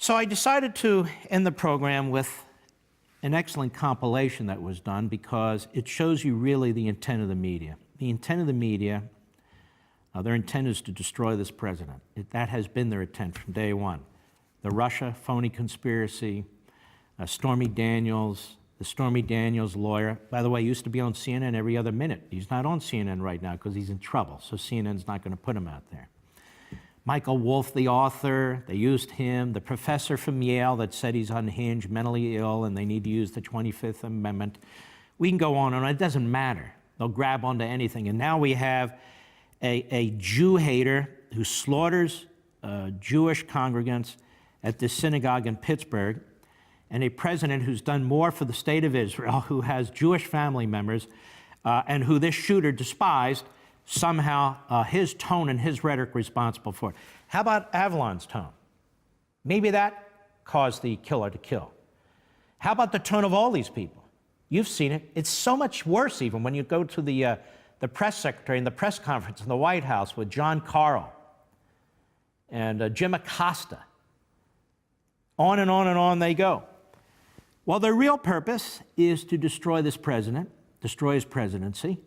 So I decided to end the program with an excellent compilation that was done because it shows you really the intent of the media. The intent of the media, their intent is to destroy this president. That has been their intent from day one. The Russia phony conspiracy, Stormy Daniels, the Stormy Daniels lawyer, by the way, used to be on CNN every other minute. He's not on CNN right now because he's in trouble, so CNN's not going to put him out there. Michael Wolff, the author, they used him. The professor from Yale that said he's unhinged, mentally ill, and they need to use the 25th Amendment. We can go on and on. It doesn't matter. They'll grab onto anything. And now we have a Jew hater who slaughters Jewish congregants at this synagogue in Pittsburgh, and a president who's done more for the state of Israel, who has Jewish family members, and who this shooter despised, somehow his tone and his rhetoric responsible for it. How about Avalon's tone? Maybe that caused the killer to kill. How about the tone of all these people? You've seen it. It's so much worse even when you go to the press secretary in the press conference in the White House with John Carl and Jim Acosta. On and on and on they go. Well, their real purpose is to destroy this president, destroy his presidency.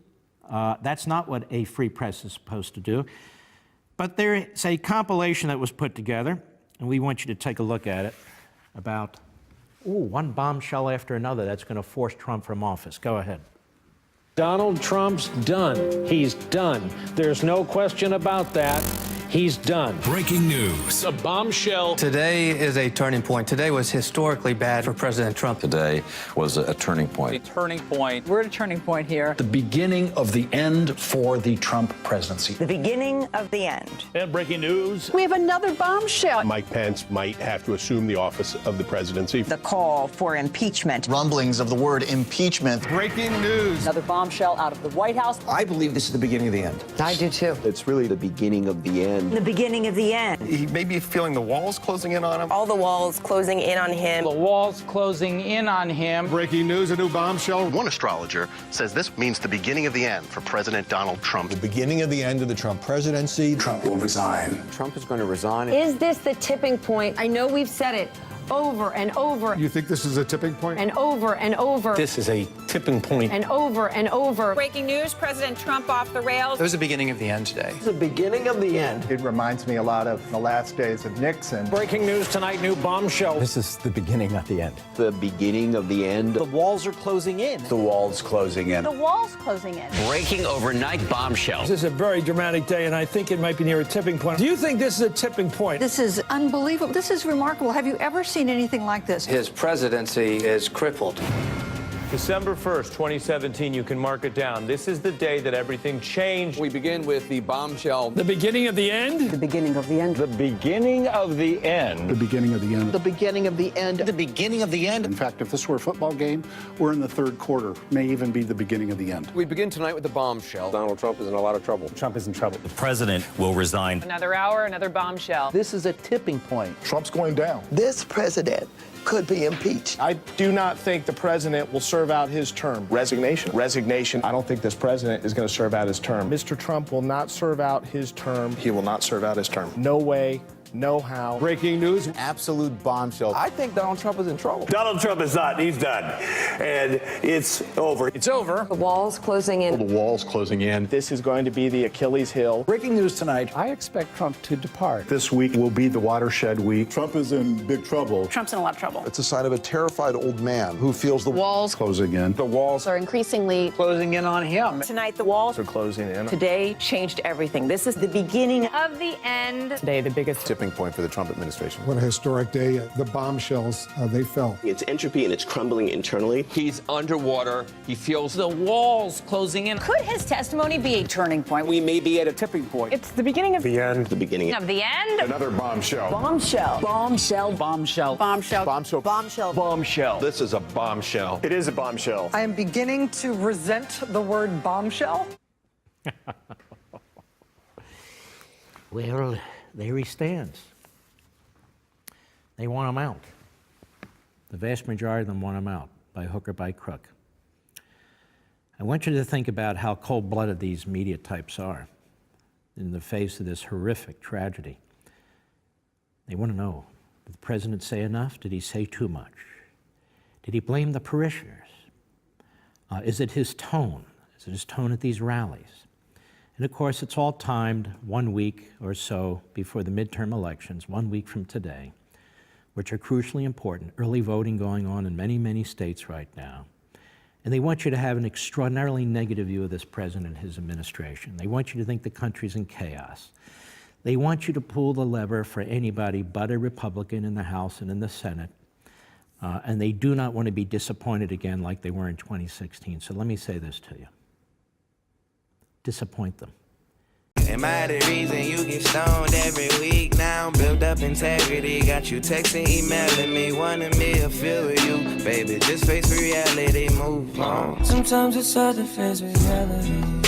That's not what a free press is supposed to do. But there's a compilation that was put together, and we want you to take a look at it, about one bombshell after another that's going to force Trump from office. Go ahead. Donald Trump's done. He's done. There's no question about that. He's done. Breaking news. A bombshell. Today is a turning point. Today was historically bad for President Trump. Today was a turning point. A turning point. We're at a turning point here. The beginning of the end for the Trump presidency. The beginning of the end. And breaking news. We have another bombshell. Mike Pence might have to assume the office of the presidency. The call for impeachment. Rumblings of the word impeachment. Breaking news. Another bombshell out of the White House. I believe this is the beginning of the end. I do too. It's really the beginning of the end. The beginning of the end. He may be feeling the walls closing in on him. All the walls closing in on him. The walls closing in on him. Breaking news, a new bombshell. One astrologer says this means the beginning of the end for President Donald Trump. The beginning of the end of the Trump presidency. Trump will resign. Trump is going to resign. Is this the tipping point? I know we've said it over and over. You think this is a tipping point? And over and over. This is a tipping point. And over and over. Breaking news, President Trump off the rails. It was the beginning of the end today. It's the beginning of the end. It reminds me a lot of the last days of Nixon. Breaking news tonight, new bombshell. This is the beginning of the end. The beginning of the end. The walls are closing in. The walls closing in. The wall's closing in. Breaking overnight bombshell. This is a very dramatic day, and I think it might be near a tipping point. Do you think this is a tipping point? This is unbelievable. This is remarkable. Have you ever seen anything like this? His presidency is crippled. December 1st, 2017, you can mark it down. This is the day that everything changed. We begin with the bombshell. The beginning of the end? The beginning of the end. The beginning of the end. The beginning of the end. The beginning of the end. The beginning of the end. In fact, if this were a football game, we're in the third quarter. May even be the beginning of the end. We begin tonight with the bombshell. Donald Trump is in a lot of trouble. Trump is in trouble. The president will resign. Another hour, another bombshell. This is a tipping point. Trump's going down. This president could be impeached. I do not think the president will serve out his term. Resignation. I don't think this president is going to serve out his term. Mr. Trump will not serve out his term. He will not serve out his term. No way. No how. Breaking news. Absolute bombshell. I think Donald Trump is in trouble. Donald Trump is not. He's done. And it's over. It's over. The wall's closing in. The walls closing in. This is going to be the Achilles heel. Breaking news tonight. I expect Trump to depart. This week will be the watershed week. Trump is in big trouble. Trump's in a lot of trouble. It's a sign of a terrified old man who feels the Walls Closing in. The walls are increasingly Closing in on him. Tonight, the walls are closing in. today changed everything. This is the beginning of the end. today, the biggest Tipping point for the Trump administration. What a historic day. The bombshells, they fell. It's entropy and it's crumbling internally. He's underwater. He feels the walls closing in. Could his testimony be a turning point? We may be at a tipping point. It's the beginning of The end. The beginning Of the end? Another bombshell. Bombshell. Bombshell. Bombshell. bombshell. Bombshell. Bombshell. Bombshell. This is a bombshell. It is a bombshell. I am beginning to resent the word bombshell. Well, there he stands. They want him out. The vast majority of them want him out, by hook or by crook. I want you to think about how cold-blooded these media types are in the face of this horrific tragedy. They want to know Did the president say enough? Did he say too much? Did he blame the parishioners? Is it his tone? Is it his tone at these rallies? And of course, it's all timed 1 week or so before the midterm elections, 1 week from today, which are crucially important. Early voting going on in many, many states right now. And they want you to have an extraordinarily negative view of this president and his administration. They want you to think the country's in chaos. They want you to pull the lever for anybody but a Republican in the House and in the Senate. And they do not want to be disappointed again like they were in 2016. So let me say this to you. Disappoint them. Am I the reason you get stoned every week now? Build up integrity, got you texting, emailing me, wanting me to feel with you. Baby, just face reality, move on. Sometimes it's hard to face reality.